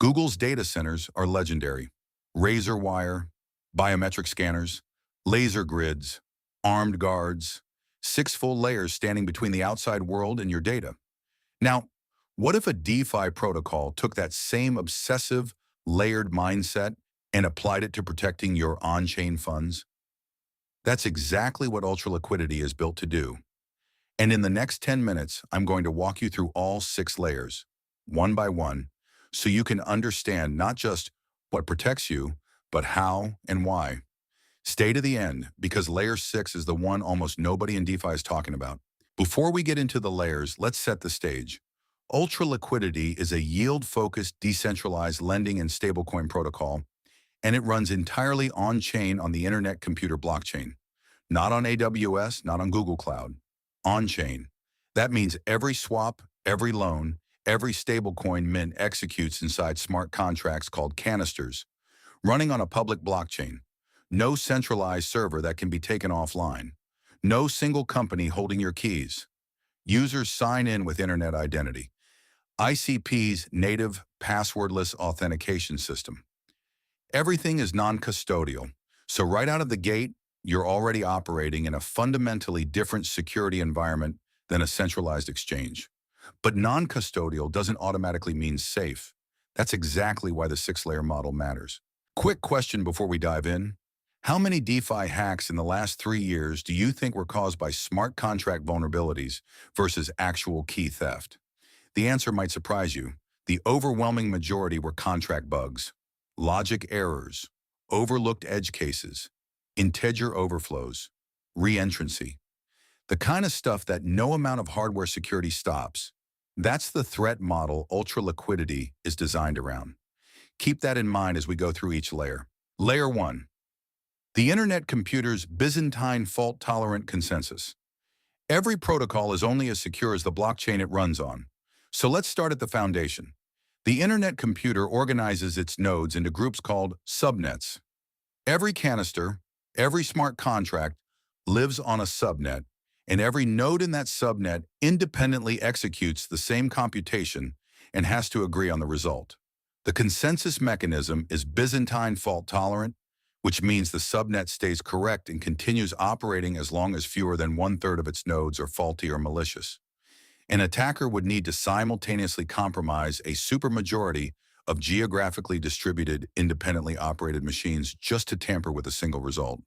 Google's data centers are legendary. Razor wire, biometric scanners, laser grids, armed guards, 6 full layers standing between the outside world and your data. Now, what if a DeFi protocol took that same obsessive, layered mindset and applied it to protecting your on-chain funds? That's exactly what UltraLiquidity is built to do. And in the next 10 minutes, I'm going to walk you through all 6 layers, one by one, so you can understand not just what protects you, but how and why. Stay to the end, because layer 6 is the one almost nobody in DeFi is talking about. Before we get into the layers, let's set the stage. UltraLiquidity is a yield-focused, decentralized lending and stablecoin protocol, and it runs entirely on-chain on the Internet Computer blockchain. Not on AWS, not on Google Cloud. On-chain. That means every swap, every loan, every stablecoin mint executes inside smart contracts called canisters, running on a public blockchain. No centralized server that can be taken offline. No single company holding your keys. Users sign in with Internet Identity, ICP's native passwordless authentication system. Everything is non-custodial, so right out of the gate, you're already operating in a fundamentally different security environment than a centralized exchange. But non-custodial doesn't automatically mean safe. That's exactly why the 6-layer model matters. Quick question before we dive in. How many DeFi hacks in the last 3 years do you think were caused by smart contract vulnerabilities versus actual key theft? The answer might surprise you. The overwhelming majority were contract bugs, logic errors, overlooked edge cases, integer overflows, reentrancy. The kind of stuff that no amount of hardware security stops. That's the threat model UltraLiquidity is designed around. Keep that in mind as we go through each layer. Layer 1. The Internet Computer's Byzantine fault-tolerant consensus. Every protocol is only as secure as the blockchain it runs on. So let's start at the foundation. The Internet Computer organizes its nodes into groups called subnets. Every canister, every smart contract lives on a subnet, and every node in that subnet independently executes the same computation and has to agree on the result. The consensus mechanism is Byzantine fault-tolerant, which means the subnet stays correct and continues operating as long as fewer than 1/3 of its nodes are faulty or malicious. An attacker would need to simultaneously compromise a supermajority of geographically distributed, independently operated machines just to tamper with a single result.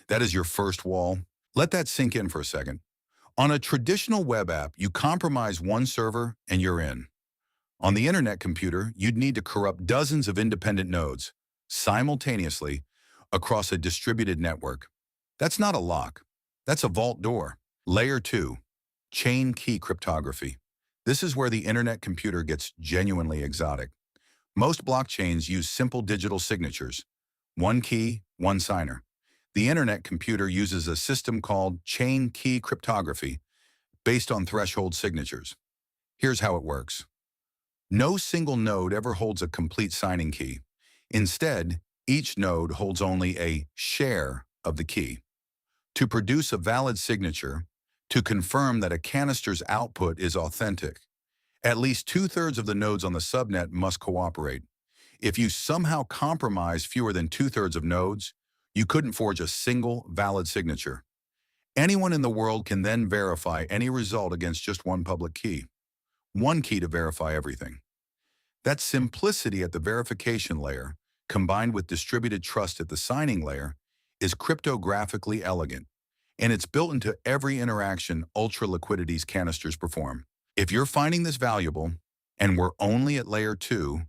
That is your first wall. Let that sink in for a second. On a traditional web app, you compromise one server and you're in. On the Internet Computer, you'd need to corrupt dozens of independent nodes simultaneously across a distributed network. That's not a lock. That's a vault door. Layer 2. Chain key cryptography. This is where the Internet Computer gets genuinely exotic. Most blockchains use simple digital signatures. One key, one signer. The Internet Computer uses a system called chain key cryptography based on threshold signatures. Here's how it works. No single node ever holds a complete signing key. Instead, each node holds only a share of the key. To produce a valid signature, to confirm that a canister's output is authentic, at least 2/3 of the nodes on the subnet must cooperate. If you somehow compromise fewer than 2/3 of nodes, you couldn't forge a single valid signature. Anyone in the world can then verify any result against just one public key. One key to verify everything. That simplicity at the verification layer, combined with distributed trust at the signing layer, is cryptographically elegant, and it's built into every interaction UltraLiquidity's canisters perform. If you're finding this valuable, and we're only at layer 2,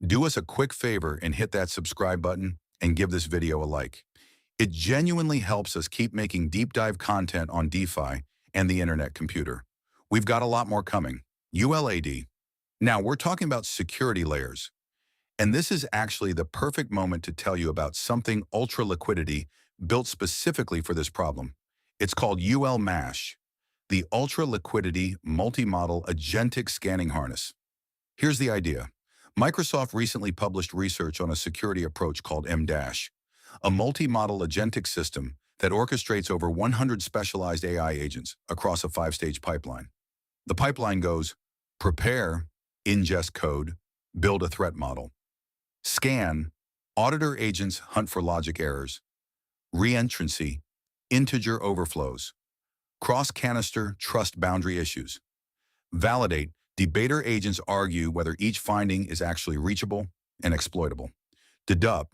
do us a quick favor and hit that subscribe button and give this video a like. It genuinely helps us keep making deep dive content on DeFi and the Internet Computer. We've got a lot more coming. ULAD. Now we're talking about security layers. And this is actually the perfect moment to tell you about something UltraLiquidity built specifically for this problem. It's called UL-MASH, the UltraLiquidity Multi-Model Agentic Scanning Harness. Here's the idea. Microsoft recently published research on a security approach called M-Dash, a multi-model agentic system that orchestrates over 100 specialized AI agents across a 5-stage pipeline. The pipeline goes: prepare, ingest code, build a threat model, Scan, auditor agents hunt for logic errors. Reentrancy, integer overflows. Cross-canister trust boundary issues. Validate, debater agents argue whether each finding is actually reachable and exploitable. Dedupe,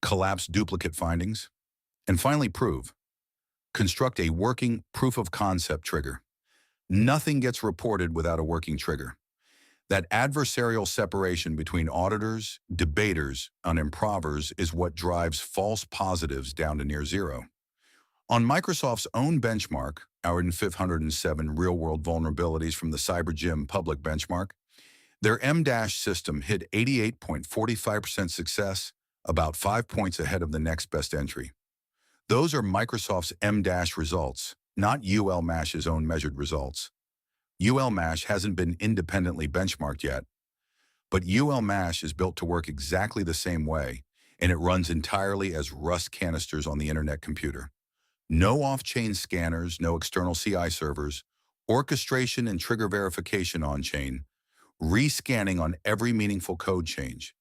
collapse duplicate findings. And finally, prove, construct a working proof of concept trigger. Nothing gets reported without a working trigger. That adversarial separation between auditors, debaters, and improvers is what drives false positives down to near zero. On Microsoft's own benchmark, our 507 real-world vulnerabilities from the CyberGym public benchmark, their M- system hit 88.45% success, about 5 points ahead of the next best entry. Those are Microsoft's M- results, not UlMash's own measured results. UlMash hasn't been independently benchmarked yet, but UlMash is built to work exactly the same way, and it runs entirely as Rust canisters on the Internet computer. No off-chain scanners, no external CI servers, orchestration and trigger verification on-chain, rescanning on every meaningful code change.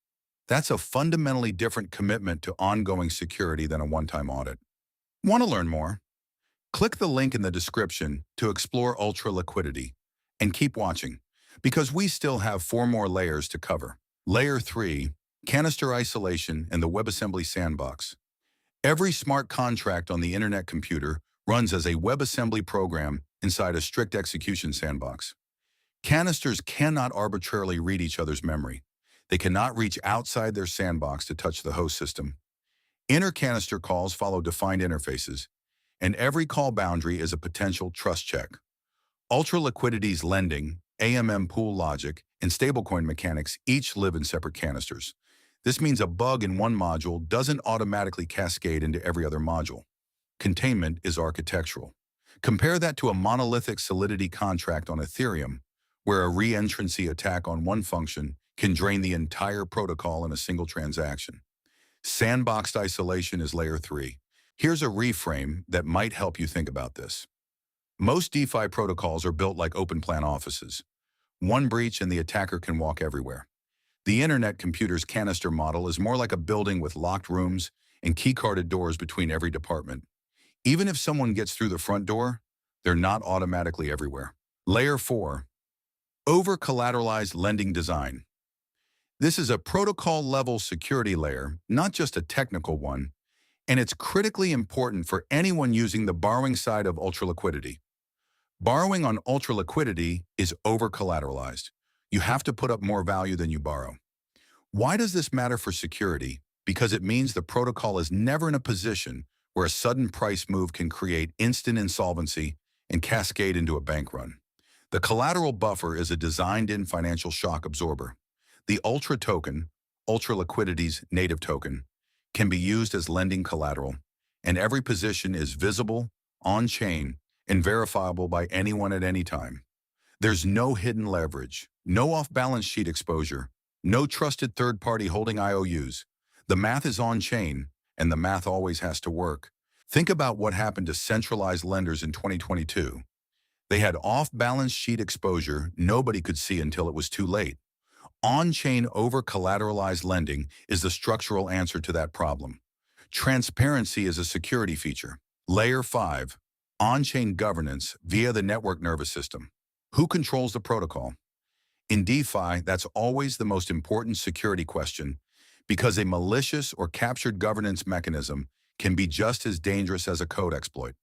That's a fundamentally different commitment to ongoing security than a one-time audit. Want to learn more? Click the link in the description to explore UltraLiquidity, and keep watching, because we still have 4 more layers to cover. Layer 3, Canister Isolation and the WebAssembly Sandbox. Every smart contract on the Internet computer runs as a WebAssembly program inside a strict execution sandbox. Canisters cannot arbitrarily read each other's memory. They cannot reach outside their sandbox to touch the host system. Inter-canister calls follow defined interfaces, and every call boundary is a potential trust check. UltraLiquidity's lending, AMM pool logic, and stablecoin mechanics each live in separate canisters. This means a bug in one module doesn't automatically cascade into every other module. Containment is architectural. Compare that to a monolithic Solidity contract on Ethereum, where a reentrancy attack on one function can drain the entire protocol in a single transaction. Sandboxed isolation is layer 3. Here's a reframe that might help you think about this. Most DeFi protocols are built like open plan offices. One breach and the attacker can walk everywhere. The Internet computer's canister model is more like a building with locked rooms and key-carded doors between every department. Even if someone gets through the front door, they're not automatically everywhere. Layer 4. Over-collateralized lending design. This is a protocol-level security layer, not just a technical one, and it's critically important for anyone using the borrowing side of UltraLiquidity. Borrowing on UltraLiquidity is over-collateralized. You have to put up more value than you borrow. Why does this matter for security? Because it means the protocol is never in a position where a sudden price move can create instant insolvency and cascade into a bank run. The collateral buffer is a designed-in financial shock absorber. The Ultra token, UltraLiquidity's native token, can be used as lending collateral, and every position is visible, on-chain, and verifiable by anyone at any time. There's no hidden leverage, no off-balance sheet exposure, no trusted third-party holding IOUs. The math is on-chain, and the math always has to work. Think about what happened to centralized lenders in 2022. They had off-balance sheet exposure nobody could see until it was too late. On-chain over-collateralized lending is the structural answer to that problem. Transparency is a security feature. Layer 5, on-chain governance via the network nervous system. Who controls the protocol? In DeFi, that's always the most important security question, because a malicious or captured governance mechanism can be just as dangerous as a code exploit.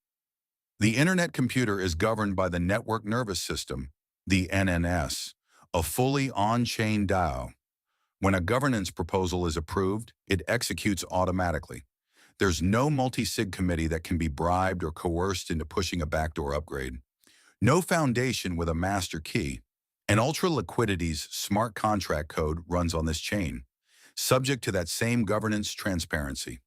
The Internet computer is governed by the network nervous system, the NNS, a fully on-chain DAO. When a governance proposal is approved, it executes automatically. There's no multi-sig committee that can be bribed or coerced into pushing a backdoor upgrade. No foundation with a master key. And UltraLiquidity's smart contract code runs on this chain, subject to that same governance transparency.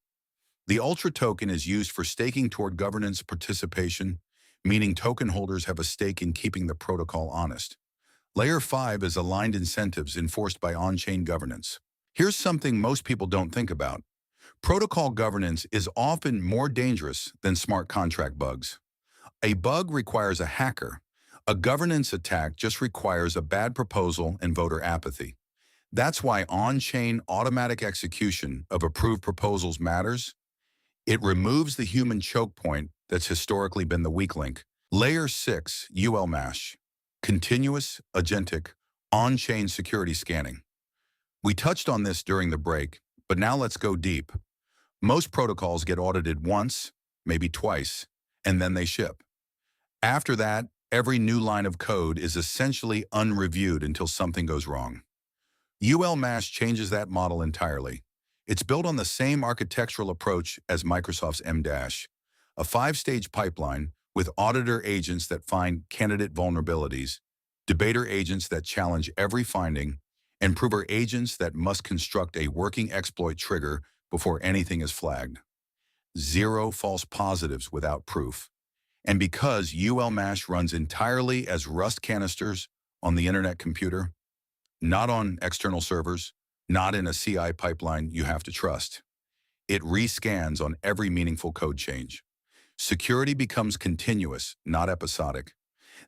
The Ultra token is used for staking toward governance participation, meaning token holders have a stake in keeping the protocol honest. Layer 5 is aligned incentives enforced by on-chain governance. Here's something most people don't think about. Protocol governance is often more dangerous than smart contract bugs. A bug requires a hacker. A governance attack just requires a bad proposal and voter apathy. That's why on-chain automatic execution of approved proposals matters. It removes the human choke point that's historically been the weak link. Layer 6, UlMash, continuous, agentic, on-chain security scanning. We touched on this during the break, but now let's go deep. Most protocols get audited once, maybe twice, and then they ship. After that, every new line of code is essentially unreviewed until something goes wrong. UlMash changes that model entirely. It's built on the same architectural approach as Microsoft's M-Dash, a 5-stage pipeline with auditor agents that find candidate vulnerabilities, debater agents that challenge every finding, and prover agents that must construct a working exploit trigger before anything is flagged. Zero false positives without proof. And because UlMash runs entirely as Rust canisters on the internet computer, not on external servers, not in a CI pipeline you have to trust, it rescans on every meaningful code change. Security becomes continuous, not episodic.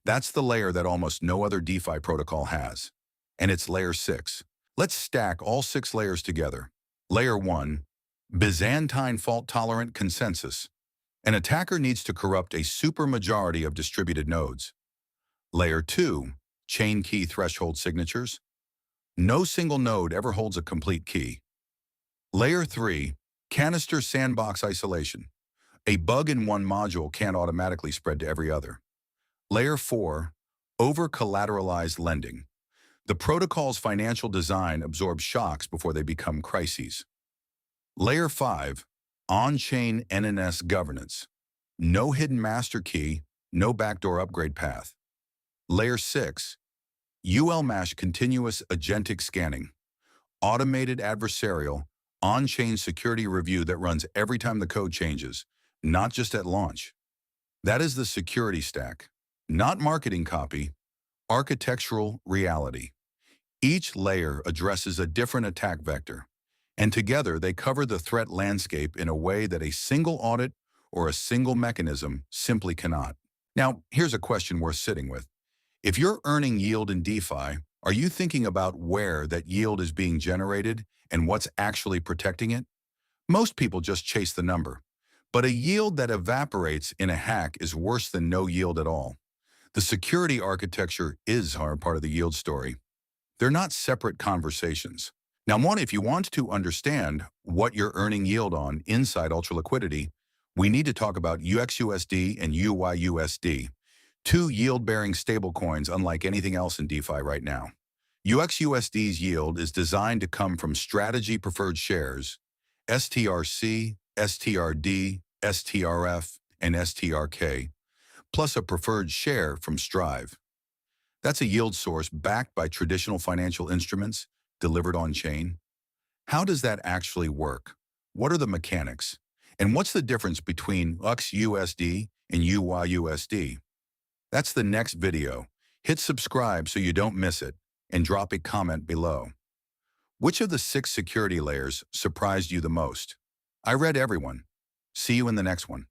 That's the layer that almost no other DeFi protocol has. And it's layer 6. Let's stack all 6 layers together. Layer 1, Byzantine fault-tolerant consensus. An attacker needs to corrupt a supermajority of distributed nodes. Layer 2, chain key threshold signatures. No single node ever holds a complete key. Layer 3, canister sandbox isolation. A bug in one module can't automatically spread to every other. Layer 4, over-collateralized lending. The protocol's financial design absorbs shocks before they become crises. Layer 5, on-chain NNS governance. No hidden master key, no backdoor upgrade path. Layer 6, UlMash continuous agentic scanning. Automated adversarial, on-chain security review that runs every time the code changes, not just at launch. That is the security stack, not marketing copy, architectural reality. Each layer addresses a different attack vector, and together they cover the threat landscape in a way that a single audit or a single mechanism simply cannot. Now, here's a question worth sitting with. If you're earning yield in DeFi, are you thinking about where that yield is being generated and what's actually protecting it? Most people just chase the number. But a yield that evaporates in a hack is worse than no yield at all. The security architecture is our part of the yield story. They're not separate conversations. Now, if you want to understand what you're earning yield on inside UltraLiquidity, we need to talk about UXUSD and UYUSD, 2 yield-bearing stablecoins unlike anything else in DeFi right now. UXUSD's yield is designed to come from strategy-preferred shares, STRC, STRD, STRF, and STRK, plus a preferred share from Strive. That's a yield source backed by traditional financial instruments delivered on-chain. How does that actually work? What are the mechanics? And what's the difference between UXUSD and UYUSD? That's the next video. Hit subscribe so you don't miss it, and drop a comment below. Which of the 6 security layers surprised you the most? I read everyone. See you in the next one.